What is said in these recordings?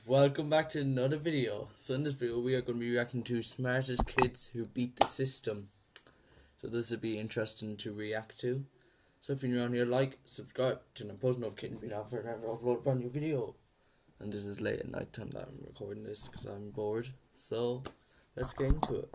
welcome back to another video. So in this video we are going to be reacting to smartest kids who beat the system. So this will be interesting to react to. So if you're new around here, like, subscribe, turn on post notifications to be notified whenever I upload a brand new video. And this is late at night time that I'm recording this because I'm bored. So let's get into it.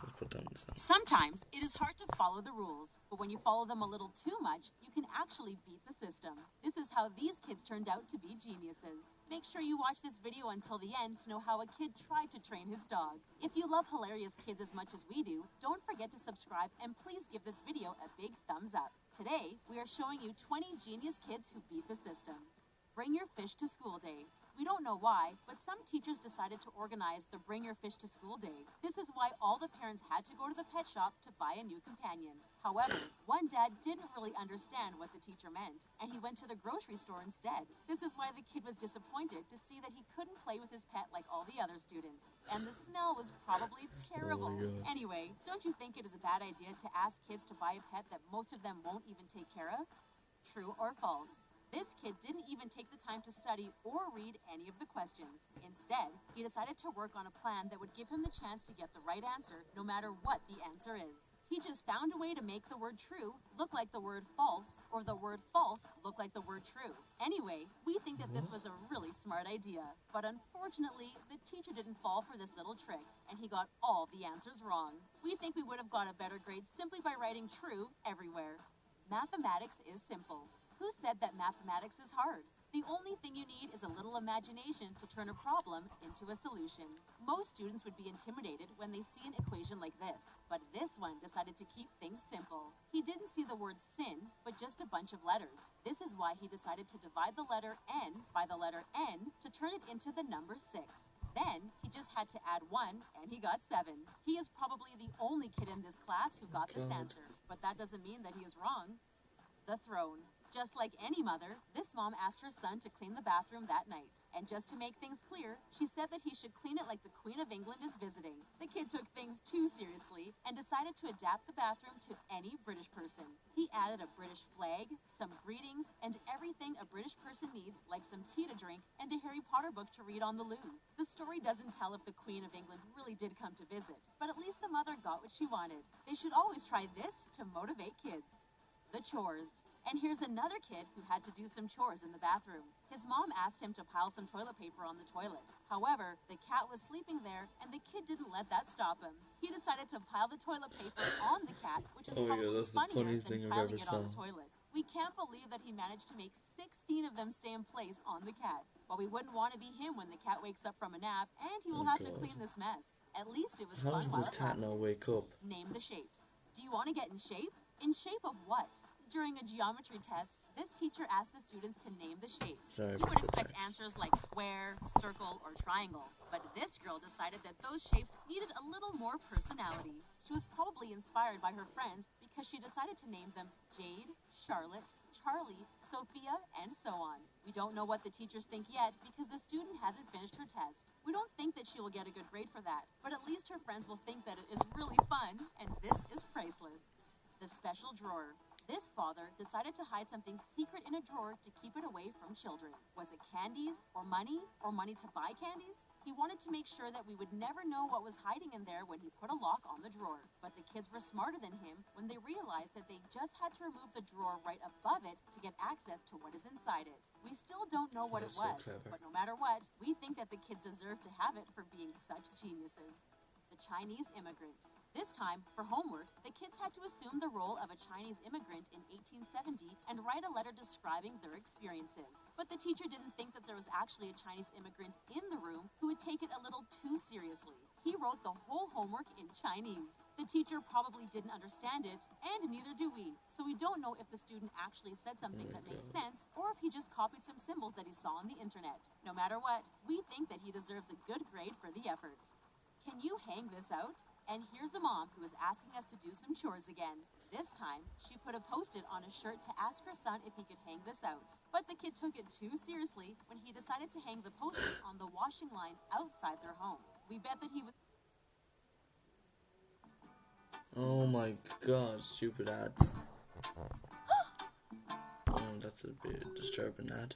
Let's put down the sound. Sometimes it is hard to follow the rules, but when you follow them a little too much, you can actually beat the system. This is how these kids turned out to be geniuses. Make sure you watch this video until the end to know how a kid tried to train his dog. If you love hilarious kids as much as we do, don't forget to subscribe and please give this video a big thumbs up. Today, we are showing you 20 genius kids who beat the system. Bring Your Fish to School Day. We don't know why, but some teachers decided to organize the Bring Your Fish to School Day. This is why all the parents had to go to the pet shop to buy a new companion. However, one dad didn't really understand what the teacher meant, and he went to the grocery store instead. This is why the kid was disappointed to see that he couldn't play with his pet like all the other students. And the smell was probably terrible. Anyway, don't you think it is a bad idea to ask kids to buy a pet that most of them won't even take care of? True or false? This kid didn't even take the time to study or read any of the questions. Instead, he decided to work on a plan that would give him the chance to get the right answer, no matter what the answer is. He just found a way to make the word true look like the word false, or the word false look like the word true. Anyway, we think that this was a really smart idea. But unfortunately, the teacher didn't fall for this little trick, and he got all the answers wrong. We think we would have got a better grade simply by writing true everywhere. Mathematics is simple. Who said that mathematics is hard? The only thing you need is a little imagination to turn a problem into a solution. Most students would be intimidated when they see an equation like this, but this one decided to keep things simple. He didn't see the word sin, but just a bunch of letters. This is why he decided to divide the letter n by the letter n to turn it into the number 6. Then, he just had to add 1, and he got 7. He is probably the only kid in this class who got this answer, but that doesn't mean that he is wrong. The throne. Just like any mother, this mom asked her son to clean the bathroom that night. And just to make things clear, she said that he should clean it like the Queen of England is visiting. The kid took things too seriously and decided to adapt the bathroom to any British person. He added a British flag, some greetings, and everything a British person needs, like some tea to drink and a Harry Potter book to read on the loo. The story doesn't tell if the Queen of England really did come to visit, but at least the mother got what she wanted. They should always try this to motivate kids. The chores. And here's another kid who had to do some chores in the bathroom. His mom asked him to pile some toilet paper on the toilet. However, the cat was sleeping there, and the kid didn't let that stop him. He decided to pile the toilet paper on the cat, which is probably funnier than piling it on the toilet. We can't believe that he managed to make 16 of them stay in place on the cat. But we wouldn't want to be him when the cat wakes up from a nap, and he will have to clean this mess. At least it was fun while it lasted. How does this cat not wake up? Name the shapes. Do you want to get in shape? In shape of what? During a geometry test, this teacher asked the students to name the shapes. You would expect answers like square, circle, or triangle, but this girl decided that those shapes needed a little more personality. She was probably inspired by her friends because she decided to name them Jade, Charlotte, Charlie, Sophia, and so on. We don't know what the teachers think yet because the student hasn't finished her test. We don't think that she will get a good grade for that, but at least her friends will think that it is really fun, and this is priceless. The special drawer. This father decided to hide something secret in a drawer to keep it away from children. Was it candies, or money to buy candies? He wanted to make sure that we would never know what was hiding in there when he put a lock on the drawer. But the kids were smarter than him when they realized that they just had to remove the drawer right above it to get access to what is inside it. We still don't know what it was, but no matter what, we think that the kids deserve to have it for being such geniuses. The Chinese immigrant. This time, for homework, the kids had to assume the role of a Chinese immigrant in 1870 and write a letter describing their experiences. But the teacher didn't think that there was actually a Chinese immigrant in the room who would take it a little too seriously. He wrote the whole homework in Chinese. The teacher probably didn't understand it, and neither do we. So we don't know if the student actually said something that makes sense, or if he just copied some symbols that he saw on the internet. No matter what, we think that he deserves a good grade for the effort. Can you hang this out? And here's a mom who is asking us to do some chores again. This time, she put a post-it on a shirt to ask her son if he could hang this out. But the kid took it too seriously when he decided to hang the post-it on the washing line outside their home. We bet that he was... Oh my god, stupid ads. Oh, that's a bit disturbing ad.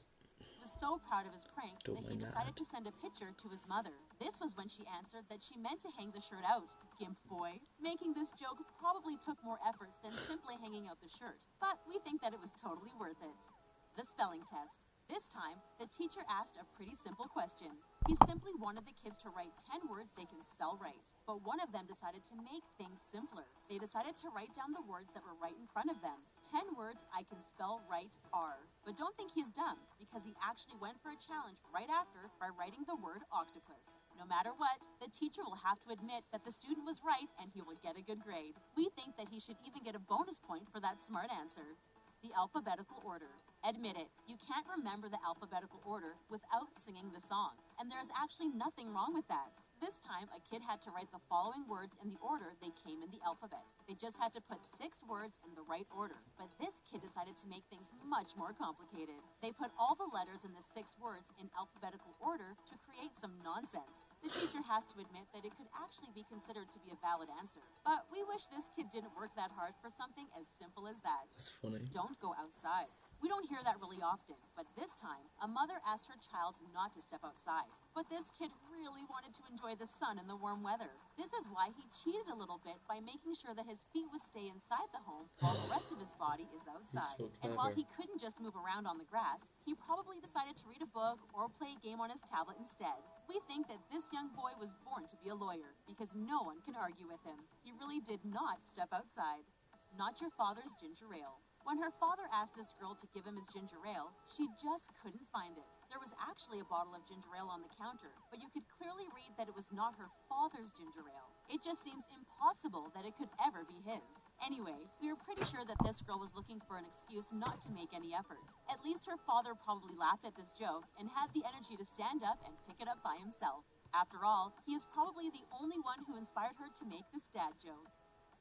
so proud of his prank Don't that he mind decided that. to send a picture to his mother. This was when she answered that she meant to hang the shirt out. Gimp boy. Making this joke probably took more efforts than simply hanging out the shirt, but we think that it was totally worth it. The spelling test. This time, the teacher asked a pretty simple question. He simply wanted the kids to write 10 words they can spell right, but one of them decided to make things simpler. They decided to write down the words that were right in front of them. 10 words I can spell right are. But don't think he's dumb, because he actually went for a challenge right after by writing the word octopus. No matter what, the teacher will have to admit that the student was right and he will get a good grade. We think that he should even get a bonus point for that smart answer. The alphabetical order. Admit it, you can't remember the alphabetical order without singing the song, and there's actually nothing wrong with that. This time, a kid had to write the following words in the order they came in the alphabet. They just had to put 6 words in the right order, but this kid decided to make things much more complicated. They put all the letters in the 6 words in alphabetical order to create some nonsense. The teacher has to admit that it could actually be considered to be a valid answer, but we wish this kid didn't work that hard for something as simple as that. That's funny. Don't go outside. We don't hear that really often, but this time, a mother asked her child not to step outside. But this kid really wanted to enjoy the sun and the warm weather. This is why he cheated a little bit by making sure that his feet would stay inside the home while the rest of his body is outside. So And while clever. he couldn't just move around on the grass, he probably decided to read a book or play a game on his tablet instead. We think that this young boy was born to be a lawyer because no one can argue with him. He really did not step outside. Not your father's ginger ale. When her father asked this girl to give him his ginger ale, she just couldn't find it. There was actually a bottle of ginger ale on the counter, but you could clearly read that it was not her father's ginger ale. It just seems impossible that it could ever be his. Anyway, we are pretty sure that this girl was looking for an excuse not to make any effort. At least her father probably laughed at this joke and had the energy to stand up and pick it up by himself. After all, he is probably the only one who inspired her to make this dad joke.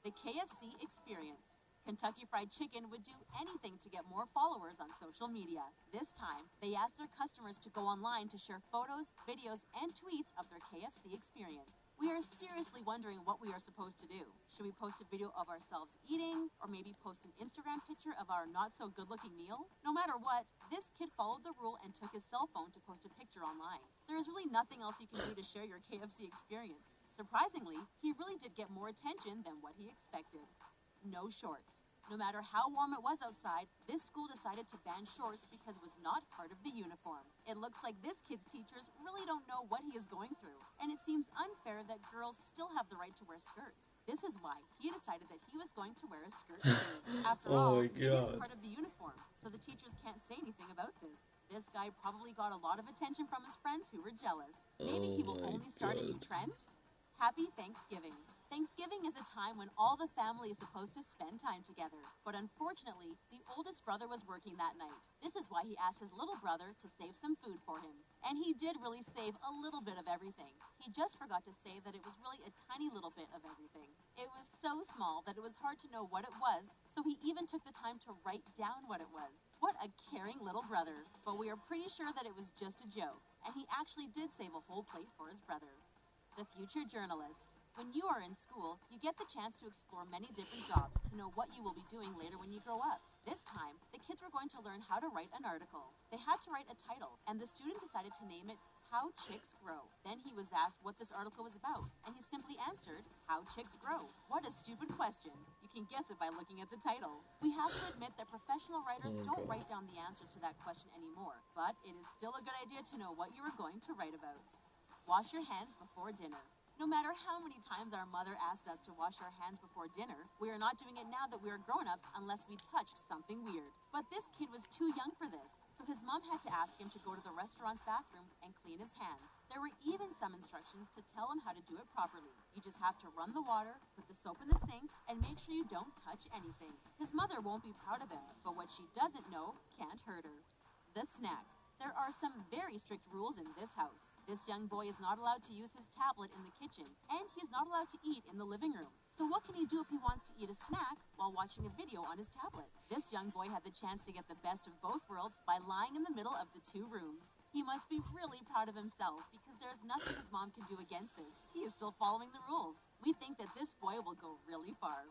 The KFC experience. Kentucky Fried Chicken would do anything to get more followers on social media. This time, they asked their customers to go online to share photos, videos, and tweets of their KFC experience. We are seriously wondering what we are supposed to do. Should we post a video of ourselves eating, or maybe post an Instagram picture of our not-so-good-looking meal? No matter what, this kid followed the rule and took his cell phone to post a picture online. There is really nothing else you can do to share your KFC experience. Surprisingly, he really did get more attention than what he expected. No shorts. No matter how warm it was outside, this school decided to ban shorts because it was not part of the uniform. It looks like this kid's teachers really don't know what he is going through, and it seems unfair that girls still have the right to wear skirts. This is why he decided that he was going to wear a skirt too. After all, Oh my it is God. part of the uniform, so the teachers can't say anything about this. This guy probably got a lot of attention from his friends who were jealous. Maybe he will Oh my only start a new God. trend? Happy Thanksgiving. Thanksgiving is a time when all the family is supposed to spend time together. But unfortunately, the oldest brother was working that night. This is why he asked his little brother to save some food for him. And he did really save a little bit of everything. He just forgot to say that it was really a tiny little bit of everything. It was so small that it was hard to know what it was, so he even took the time to write down what it was. What a caring little brother. But we are pretty sure that it was just a joke, and he actually did save a whole plate for his brother. The future journalist. When you are in school, you get the chance to explore many different jobs to know what you will be doing later when you grow up. This time, the kids were going to learn how to write an article. They had to write a title, and the student decided to name it How Chicks Grow. Then he was asked what this article was about, and he simply answered, How Chicks Grow. What a stupid question. You can guess it by looking at the title. We have to admit that professional writers don't write down the answers to that question anymore, but it is still a good idea to know what you are going to write about. Wash your hands before dinner. No matter how many times our mother asked us to wash our hands before dinner, we are not doing it now that we are grown-ups unless we touched something weird. But this kid was too young for this, so his mom had to ask him to go to the restaurant's bathroom and clean his hands. There were even some instructions to tell him how to do it properly. You just have to run the water, put the soap in the sink, and make sure you don't touch anything. His mother won't be proud of him, but what she doesn't know can't hurt her. The snack. There are some very strict rules in this house. This young boy is not allowed to use his tablet in the kitchen, and he is not allowed to eat in the living room. So what can he do if he wants to eat a snack while watching a video on his tablet? This young boy had the chance to get the best of both worlds by lying in the middle of the two rooms. He must be really proud of himself because there's nothing his mom can do against this. He is still following the rules. We think that this boy will go really far.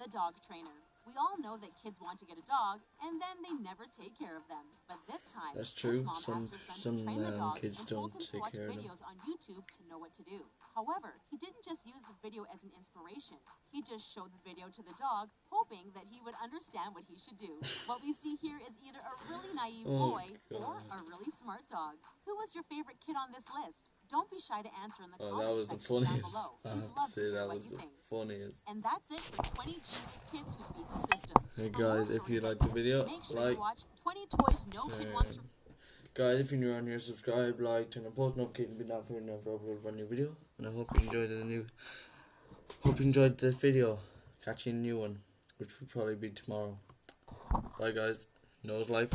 The dog trainer. We all know that kids want to get a dog, and then they never take care of them. But this time, That's true. this mom asked her son to train the dog and told him to watch videos on YouTube to know what to do. However, he didn't just use the video as an inspiration. He just showed the video to the dog, hoping that he would understand what he should do. What we see here is either a really naive boy or a really smart dog. Who was your favorite kid on this list? Don't be shy to answer in the comments section down below. We'd love to hear what you think. Funniest. And that's it for 20 genius kids who beat the system. Hey guys, if you like the video, make sure you watch 20 toys no kid wants to. Guys, if you're new on here, subscribe, like, turn on post notifications, be down for never upload a new video. And I hope you enjoyed the video. Catch you in a new one, which will probably be tomorrow. Bye guys. Nose life.